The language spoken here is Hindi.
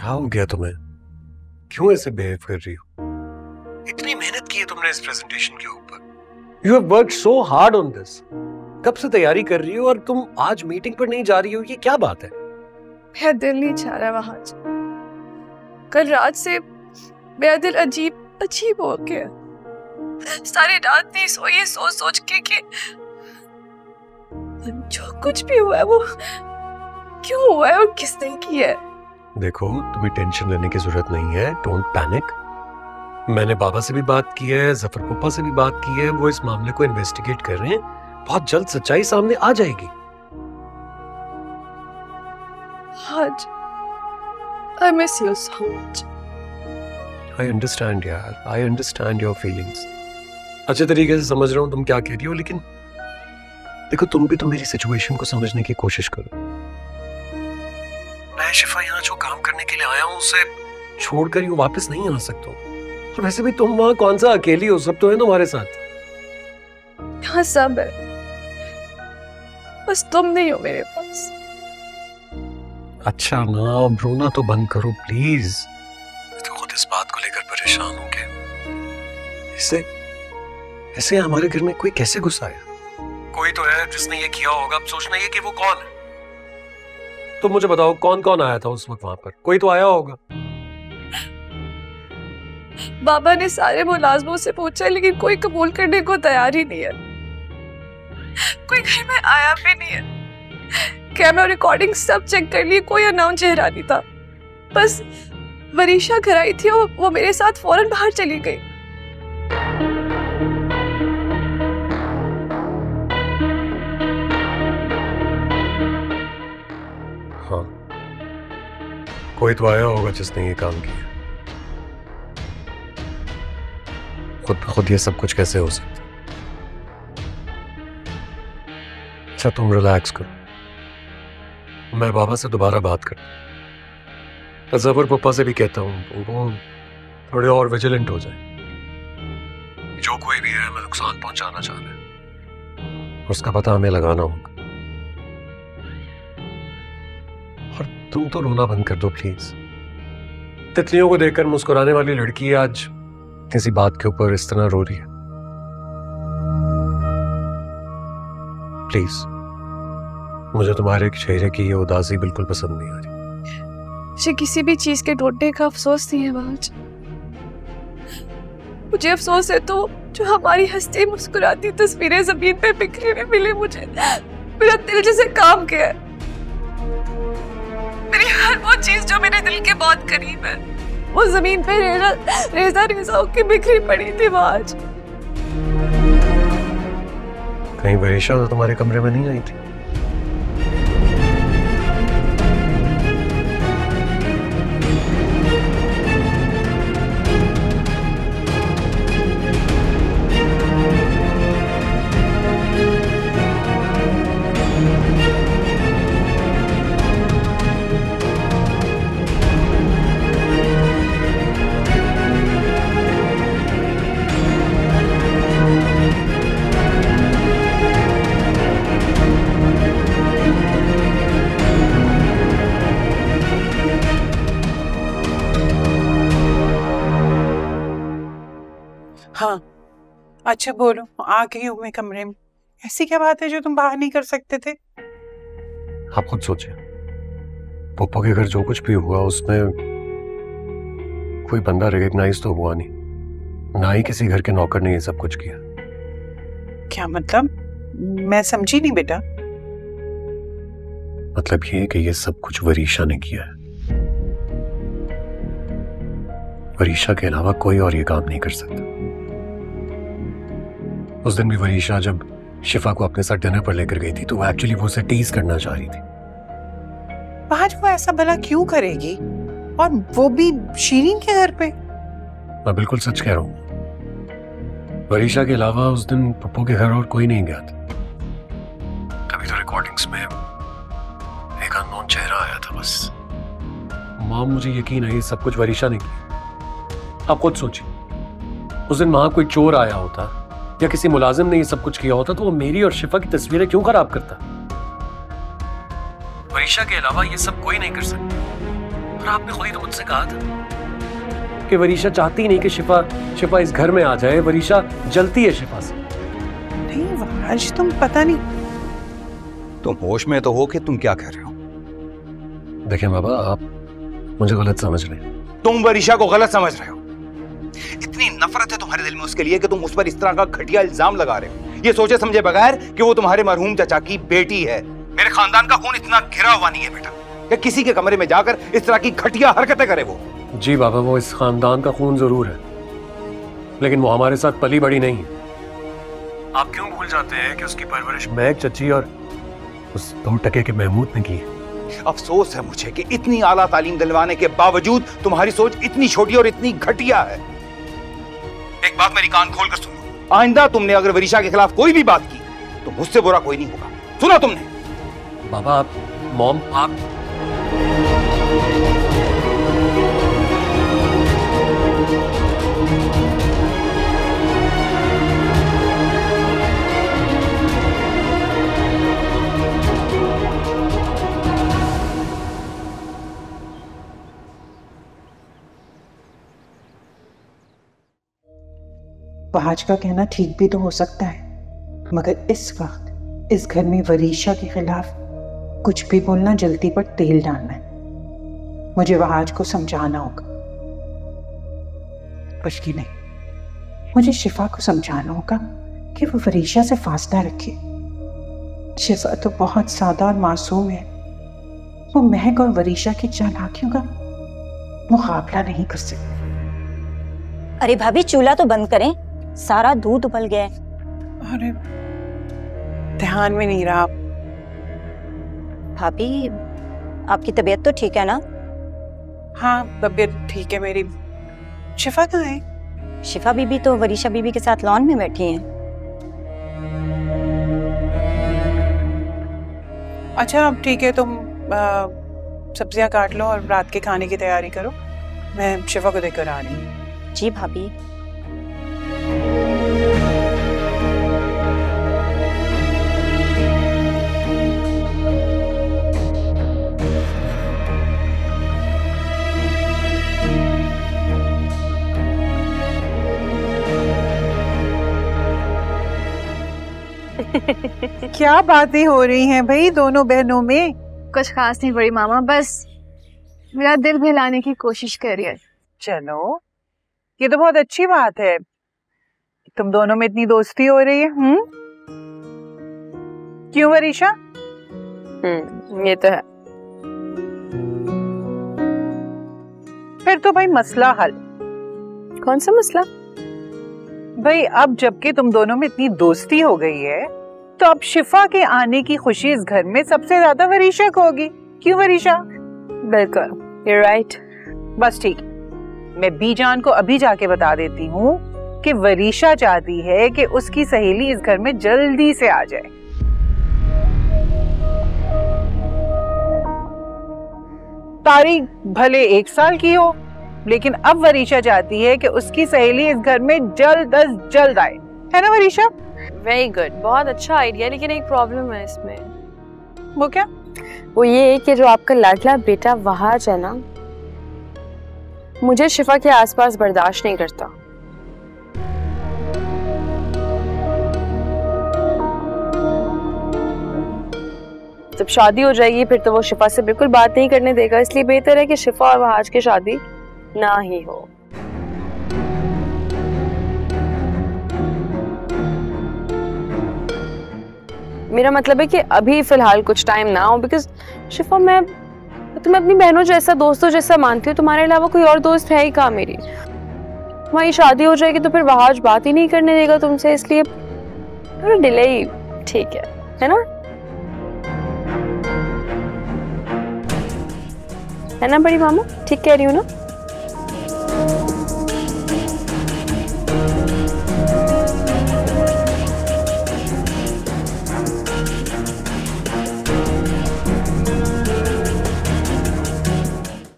क्या हो गया तुम्हें? क्यों ऐसे बिहेव कर रही हो? इतनी मेहनत की है तुमने इस प्रेजेंटेशन के ऊपर। You have worked so hard on this. कब से तैयारी कर रही हो और तुम आज मीटिंग पर नहीं जा रही हो, ये क्या बात है? मेरा दिल नहीं चाह रहा वहां। कल रात से मेरा दिल अजीब अजीब हो गया। सारी रात नहीं सोई है सोच सोच के कि जो कुछ भी हुआ है वो क्यों हुआ है और किसने किया है। देखो, तुम्हें टेंशन लेने की जरूरत नहीं है। Don't panic. मैंने बाबा से भी बात की है, जफर पप्पा से भी बात की है। वो इस मामले को इन्वेस्टिगेट कर रहे हैं। बहुत जल्द सच्चाई सामने आ जाएगी। आज I miss you so much. I understand यार, I understand your feelings. अच्छे तरीके से समझ रहा हूँ तुम क्या कह रही हो, लेकिन देखो तुम भी तो मेरी सिचुएशन को समझने की कोशिश करो। मैं शिफा यहाँ जो काम करने के लिए आया हूँ उसे छोड़कर यूँ वापस नहीं आ सकता हूँ। और वैसे भी तुम वहाँ कौन सा अकेली हो, सब तो है तुम्हारे साथ। हाँ सब है, बस तुम नहीं हो मेरे पास। अच्छा ना, अब रोना तो बंद करो प्लीज। तो खुद इस बात को लेकर परेशान हो गए। ऐसे हमारे घर में कोई कैसे घुस आया? कोई तो है जिसने ये किया होगा। अब सोचना ये कि वो कौन है। तो मुझे बताओ कौन कौन आया था उस वक्त वहां पर? कोई तो आया होगा। बाबा ने सारे मुलाजमों से पूछा लेकिन कोई कबूल करने को तैयार ही नहीं है। कोई घर में आया भी नहीं है। कैमरा रिकॉर्डिंग सब चेक कर लिए, कोई अननोन चेहरा नहीं था। बस वरीशा घर आई थी और वो मेरे साथ फौरन बाहर चली गई। हाँ, कोई तो आया होगा जिसने ये काम किया। खुद ये सब कुछ कैसे हो सकता? अच्छा तुम रिलैक्स करो, मैं बाबा से दोबारा बात करता। जफर पप्पा से भी कहता हूँ वो थोड़े और विजिलेंट हो जाए। जो कोई भी है हमें नुकसान पहुंचाना चाह रहा है, उसका पता हमें लगाना होगा। और तुम तो रोना बंद कर दो प्लीज। तितलियों को देखकर मुस्कुराने वाली लड़की आज किसी बात के ऊपर इस तरह रो रही है। प्लीज, मुझे तुम्हारे चेहरे की ये उदासी बिल्कुल पसंद नहीं आ रही। मुझे किसी भी चीज के टूटने का अफसोस नहीं है बाज। मुझे अफसोस है तो जो हमारी हंसती मुस्कुराती तस्वीरें जमीन पे बिखरी हुई मिली मुझे। मेरा दिल जैसे काम किया है। मेरी हर वो चीज जो मेरे दिल के बहुत करीब है वो जमीन पे रेजा रेजा होकर बिखरी पड़ी थी आज। कहीं वरीशा तो तुम्हारे कमरे में नहीं आई थी? हाँ अच्छा बोलो, आ गई हूँ मैं कमरे में। ऐसी क्या बात है जो तुम बाहर नहीं कर सकते थे? आप खुद सोचिए, पप्पा के घर जो कुछ भी हुआ उसमें कोई बंदा रिकॉग्नाइज तो हुआ नहीं, ना ही किसी घर के नौकर ने ये सब कुछ किया। क्या मतलब? मैं समझी नहीं बेटा। मतलब ये कि ये सब कुछ वरीशा ने किया है। वरीशा के अलावा कोई और ये काम नहीं कर सकता। उस दिन भी वरीशा जब शिफा को अपने साथ डिनर पर लेकर गई थी तो वो एक्चुअली वो उसे टीज करना चाह रही थी। आज वो ऐसा भला क्यों करेगी, और वो भी शीरीन के घर पे? मैं बिल्कुल सच कह रहा हूँ। वरीशा के अलावा उस दिन पप्पू के घर और कोई नहीं गया था। तभी तो रिकॉर्डिंग्स में एक अननोन चेहरा आया था बस। माँ, मुझे यकीन है ये सब कुछ वरीशा ने किया। आप खुद सोचिए, उस दिन वहां कोई चोर आया होता या किसी मुलाजिम ने ये सब कुछ किया होता तो वो मेरी और शिफा की तस्वीरें क्यों खराब करता? वरीशा के अलावा ये सब कोई नहीं कर सकता। और आपने खुद ही तो मुझसे कहा था कि वरीशा चाहती नहीं कि शिफा इस घर में आ जाए। वरीशा जलती है शिफा से। नहीं आज तुम पता नहीं, तुम होश में तो हो कि तुम क्या कह रहे हो? देखें बाबा, आप मुझे गलत समझ रहे हैं। तुम वरीशा को गलत समझ रहे हो। इतनी नफरत है तुम्हारे दिल में उसके लिए कि तुम उस पर इस तरह का घटिया इल्जाम लगा रहे हो, ये सोचे समझे बगैर कि वो तुम्हारे मरहूम चाचा की बेटी है। मेरे खानदान का खून इतना घिरा हुआ नहीं है बेटा कि किसी के कमरे में जाकर इस तरह की घटिया हरकतें करे वो। जी बाबा, वो इस खानदान का खून जरूर है, लेकिन वो हमारे साथ पली बड़ी नहीं है। आप क्यों भूल जाते हैं कि उसकी परवरिश महक चची और उस 2 टके के महमूद ने की है। अफसोस है मुझे कि इतनी आला तालीम दिलवाने के बावजूद तुम्हारी सोच इतनी छोटी और इतनी घटिया है। एक बात मेरी कान खोलकर सुन लो, आइंदा तुमने अगर वरीशा के खिलाफ कोई भी बात की तो मुझसे बुरा कोई नहीं होगा। सुना तुमने? बाबा आप मॉम आप वहाज का कहना ठीक भी तो हो सकता है, मगर इस वक्त इस घर में वरीशा के खिलाफ कुछ भी बोलना जल्दी पर तेल डालना है। मुझे वहाज को समझाना होगा, बल्कि नहीं, मुझे शिफा को समझाना होगा कि वो वरीशा से फासला रखे। शिफा तो बहुत सादा और मासूम है, वो महक और वरीशा की चालाकियों का मुकाबला नहीं कर सकती। अरे भाभी, चूल्हा तो बंद करें, सारा दूध उबल गया है। अरे ध्यान में नहीं रहा। भाभी, आपकी तबीयत तो ठीक है ना? हाँ तबीयत ठीक है मेरी। शिफा कहाँ है? शिफा बीबी तो वरीशा बीबी के साथ लॉन में बैठी हैं। अच्छा अब ठीक है, तुम सब्जियां काट लो और रात के खाने की तैयारी करो, मैं शिफा को देकर आ रही हूँ। जी भाभी। क्या बातें हो रही हैं भाई दोनों बहनों में? कुछ खास नहीं बड़ी मामा, बस मेरा दिल बहलाने की कोशिश कर रही है। चलो ये तो बहुत अच्छी बात है, तुम दोनों में इतनी दोस्ती हो रही है। क्यों वरीशा? ये तो है। फिर तो भाई मसला हल। कौन सा मसला? भाई अब जबकि तुम दोनों में इतनी दोस्ती हो गई है तो अब शिफा के आने की खुशी इस घर में सबसे ज्यादा वरीशा को होगी। क्यों वरीशा? बिल्कुल, you're right। बस ठीक, मैं बीजान को अभी जाके बता देती हूँ कि वरीशा चाहती है कि उसकी सहेली इस घर में जल्दी से आ जाए। तारीख भले 1 साल की हो, लेकिन अब वरीशा चाहती है कि उसकी सहेली इस घर में जल्द अज जल्द आए, है ना वरीशा? वेरी गुड, बहुत अच्छा आइडिया, लेकिन एक प्रॉब्लम है इसमें। वो क्या? वो ये है कि जो आपका लाडला बेटा वहाज है ना, मुझे शिफा के आसपास बर्दाश्त नहीं करता। जब शादी हो जाएगी फिर तो वो शिफा से बिल्कुल बात नहीं करने देगा, इसलिए बेहतर है कि शिफा और वहाज की शादी ना ही हो। मेरा मतलब है कि अभी फिलहाल कुछ टाइम ना हो, बिकॉज शिफा मैं तुम्हें अपनी बहनों जैसा, दोस्तों जैसा मानती हूँ, तुम्हारे अलावा कोई और दोस्त है ही कहाँ मेरी। तुम्हारी शादी हो जाएगी तो फिर वहाज बात ही नहीं करने देगा तुमसे, इसलिए थोड़ा डिले ही ठीक है ना? है ना बड़ी मामा? ठीक कह रही हूँ ना?